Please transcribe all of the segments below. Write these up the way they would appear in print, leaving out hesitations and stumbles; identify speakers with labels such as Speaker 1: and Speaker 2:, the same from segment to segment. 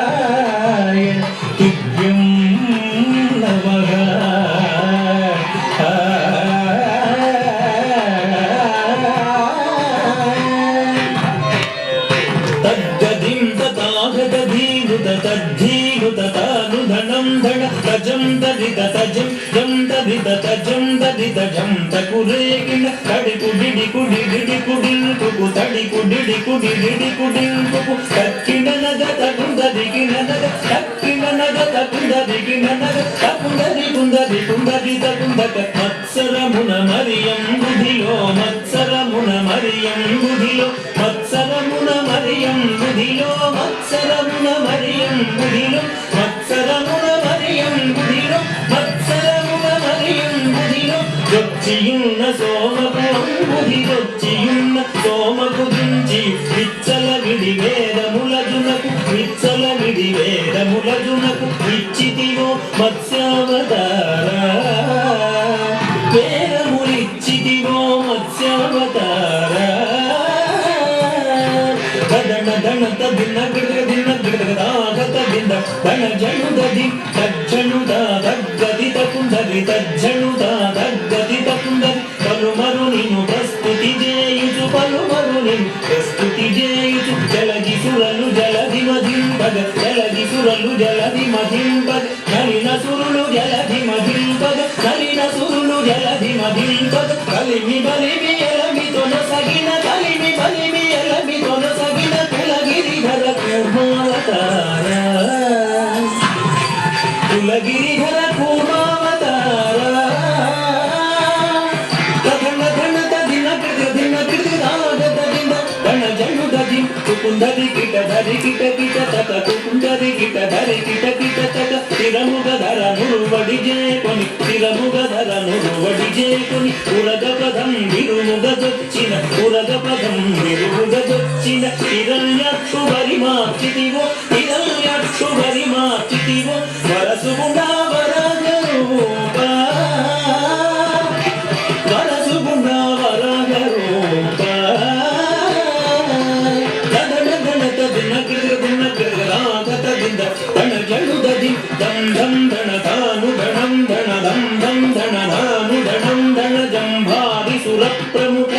Speaker 1: कृष्णाय तुभ्यं नमः तद्गदिं तथागतधीनुत तद्धीनुत तानुधनं धन तजं तदित तजं जं तदित तजं तदित जं तकुरेकिन तडिकुडिडि कुडिडिडि कुडिं कुकु तडिकुडिडि कुडिडिडि कुडिं कुकु तक्किन नग तकुंददिकिन नग तक्किन नग तकुंददिकिन नग तकुंददि कुंददि कुंददि तकुंदक मत्सरमुन मरियं बुधिलो मत्सरमुन मरियं बुधिलो मत्सरमुन मरियं बुधिलो मत्सरमुन मरियं बुधिलो मत्सरमुन मरियं बुधिलो मत्सरमुन मरियं बुधिलो జొచ్చియున్న సోమపుంబుధి జొచ్చియున్న సోమపుంచి విచ్చల విడి వేదములజునకు విచ్చల విడి వేదములజునకు ఇచ్చితివో మత్స్యావతార వేదములిచ్చితివో మత్స్యావతార దన దన తదిన గృగ దిన గృగ దాగత దిన దన జనుదది తజ్జనుద దగ్గది తకుందది తజ్జనుద దగ్గది తకుందది పలుమరు నిన్ను ప్రస్తుతి చేయుచు పలుమరు నిన్ను ప్రస్తుతి చేయుచు జలగి సురలు జలది మధింపగ జలగి సురలు జలది మధింపగ నలిన సురులు జలది మధింపగ నలిన సురులు జలది మధింపగ కలిమి బలిమి ఎలమి తొనసగిన కలిమి బలిమి ఎలమి తొనసగిన కులగిరిధర కూర్మావతార కులగిరిధర కూర్మావతార తగన ధన తదిన కృత దిన కృత దాగత దిన ధన జను దది కుందరి కిట ధరి కిట కిట తక కుందరి కిట ధరి కిట కిట తక తిరముగ ధర నురువడి జేకొని తిరముగ ధర నురువడి జేకొని ఉరగ పదం విరుముగ దొచ్చిన ఉరగ పదం విరుముగ దొచ్చిన హిరణ్యాక్షు వరి మార్చితివో హిరణ్యాక్షు వరి మార్చితివో వరసుగుణా వరగరూప వరసుగుణా వరగరూప దన దన తదిన కృగ దిన కృగ రాగత దిన దన జనుదది దం ధం ధన ధాను ధనం ధన ధం ధం ధన ధాను ధనం ధన జంభాది సుర ప్రముఖ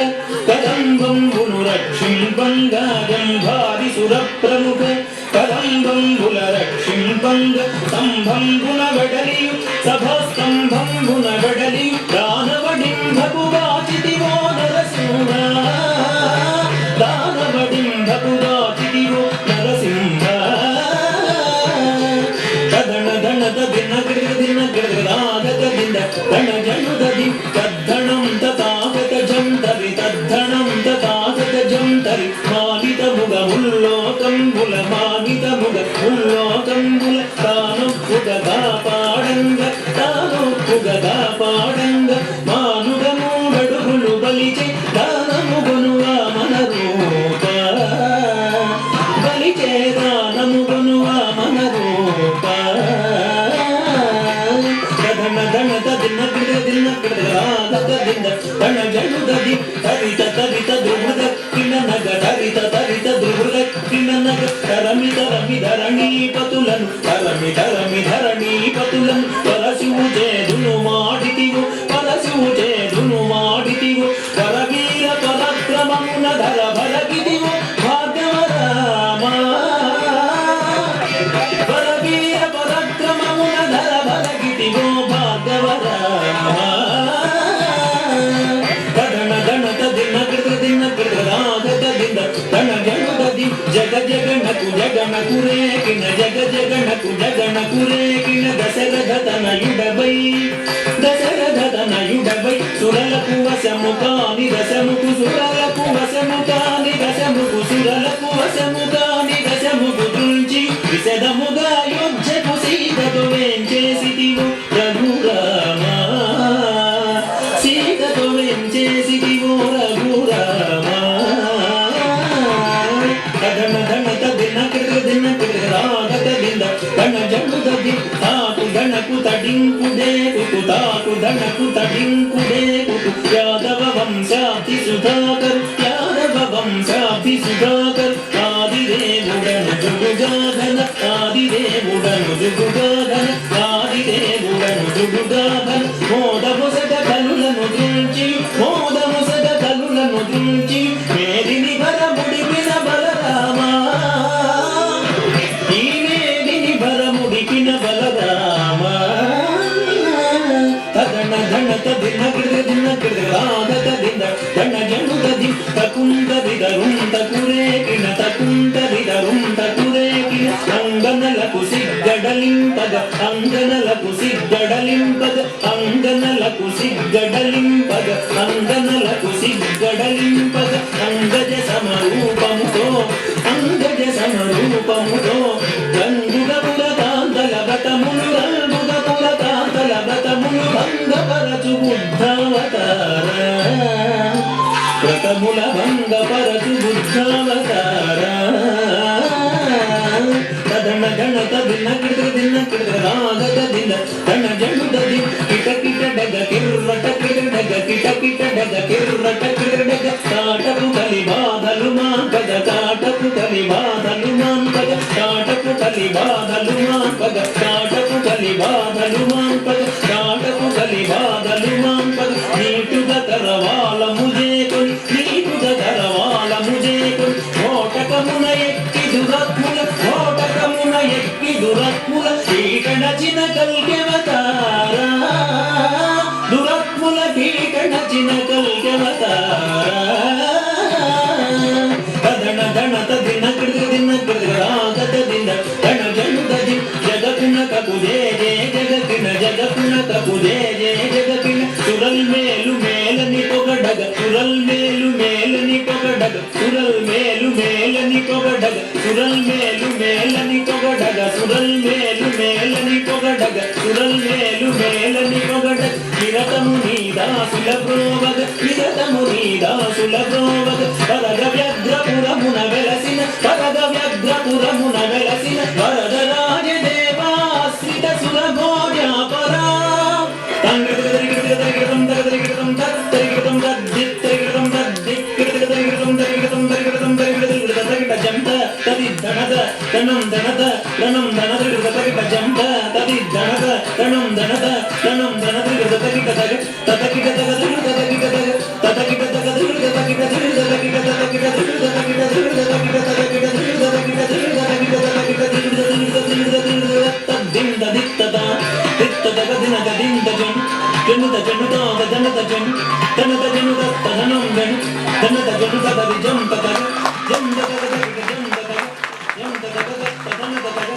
Speaker 1: కదంబంబును రక్షింపంగా జంభాది సుర ప్రముఖ కదంబంబుల రక్షింపంగ స్తంభంబున వెడలియు సభస్తంభంబున వెడలియు దానవడింభకు వాచితివో నరసింహ దానవడింభకు వాచితివో నరసింహ తదన ధన తదిన కృగ దిన కృగ రాగత దిన ధన జనుదది తద్ధణం తథాగత జంతరి తద్ధణం తథాగత జంతరి మానితముగ ముల్లోకంబుల మానితముగ ముల్లోకంబుల తాను ఉగగా పాడంగ తాను ఉగగా పాడంగ మానుగ మూడడుగులు బలిచే దానముగనువా మన రూప బలిచే దానముగనువా మన రూప ధన ధన తదిన కృగ దిన కృగ రాగత దిన ధన జనుదది తరిత తరిత ధ్రువద కిన నగ తరిత తరిత ధ్రువద కిన నగ తరమి తరమి ధరణీ పతులను తరమి తరమి ధరణీ పతులను పరశివు చేదును మాడితివు పరశివు చేదును మాడితివు పరవీర పరక్రమమున ధర భరగితివు భార్గవ రామ పరవీర పరక్రమమున ధర భరగితివు భార్గవ రామ తదన ధన తదిన కృత దిన కృత రాగత దిన ధన జనుదది జగ జగనకు జగనకు రేకిన జగ జగనకు జగనకు రేకిన దశరథ తనయుడవై దశరథ తనయుడవై సురలకు వశము కాని దశముకు సురలకు వశము కాని దశముకు సురలకు వశము కాని దశముకు తుంచి విశదముగా యుద్ధకు సీతకు వేంచేసితివు రఘురామ సీతకు వేంచేసితివు రఘురామ ధన ధన తదిన కృగ దిన కృగ రాగత దిన ధన జనుదది తాకు ధనకు తడింకుడే కుకు తాకు ధనకు తడింకుడే కుకు యాదవ వంశాతి సుధాకర్ యాదవ వంశాభి సుధాకర్ ఆదిదేవుడను జుగుగాధన ఆదిదేవుడను జుగుగాధన ఆదిదేవుడను జుగుగాధన మోదముసగ కనులను దృంచి మోదముసగ కనులను దృంచి మేదిని భరముడిపిన బలరామా ఈ మేదిని భరముడిపిన బలరామా తదన ధన తదిన కృదిన కృదాగత దిన ధన జనుదది తకుంద విదరుం తకురేకిన తకుంద విదరుం తకురేకిన అంగనలకు సిగ్గడలింపగ అంగనలకు సిగ్గడలింపగ అంగనలకు సిగ్గడలింపగ అంగనలకు సిగ్గడలింపగ అంగజ సమరూపముతో అంగజ సమరూపముతో గంగుగపుర కాంతల బతములు గంగుగపుర కాంతల బతములు భంగపరచు బుద్ధావతార వ్రతముల భంగపరచు బుద్ధావతార తదన గణ తదిన కృత రాగత దిన తన జనుదది కిట కిట డగ కిర్రట కిట కిట కిట డగ కిర్రట కిట కాటపు కలి బాధలు మాంపగ కాటపు కలి బాధలు మాంపగ కాటపు కలి బాధలు మాంపగ కాటపు కలి బాధలు మాంపగ కాటపు కలి బాధలు మాంపగ నీటుగ తరవాల ముజేకొని నీటుగ తరవాల ముజేకొని ఓటకమున ఎక్కి దురత్ముల ఓటకమున ఎక్కి దురత్ముల కీటనచిన కల్కెవతారా దురత్ముల కీటనచిన కల్కెవతారా తదన ధన తదిన కృదిన కృదాగత దిన ధన జనుదది జగకున కపుజే జే జగకిన జగకున కపుజే జే జగకిన సురల్ మేలు మేలని పొగడగ సురల్ మేలు మేలని పొగడగ సురల్ మేలు మేలని పొగడగ సురల్ మేలు మేలని పొగడగ సురల్ మేలు మేలని పొగడగ సురల్ మేలు మేలని పొగడగ నిరతము నీ దాసుల బ్రోవగ నిరతము నీ దాసుల బ్రోవగ వరద వ్యగ్రపురమున వెలసిన వరద వ్యగ్రపురమున వెలసిన వరద రాజదేవాశ్రిత సురభోజాపరా తంగృతం తగదరికృతం తత్తరికృతం తద్దిత్తరికృతం తద్దిక్కృతం తరికృతం తరికృతం తరికృతం తరికృత జంత తది ధనద తనం ధనద తనం ధనద తరికృత జంత తది ధనద తనం ధనద తనం ధనద తరికృత తగ తతకిట తగదు తతకిట తగ తతకిట తగదు తతకిట తగదు తతకిట తతకిట తగదు తతకిట తగదు తతకిట తతకిట తగదు తతకిట తగదు తతకిట తతకిట తగదు తద్దింద దిత్తత దిత్తత గదిన గదింద జన్ జనుత జనుత జనత జన్ తనత జనుత తదనం జన్ తనత జనుత గది జంత తగ జంత తగ జంత తగ జంత తగ తదనత తగ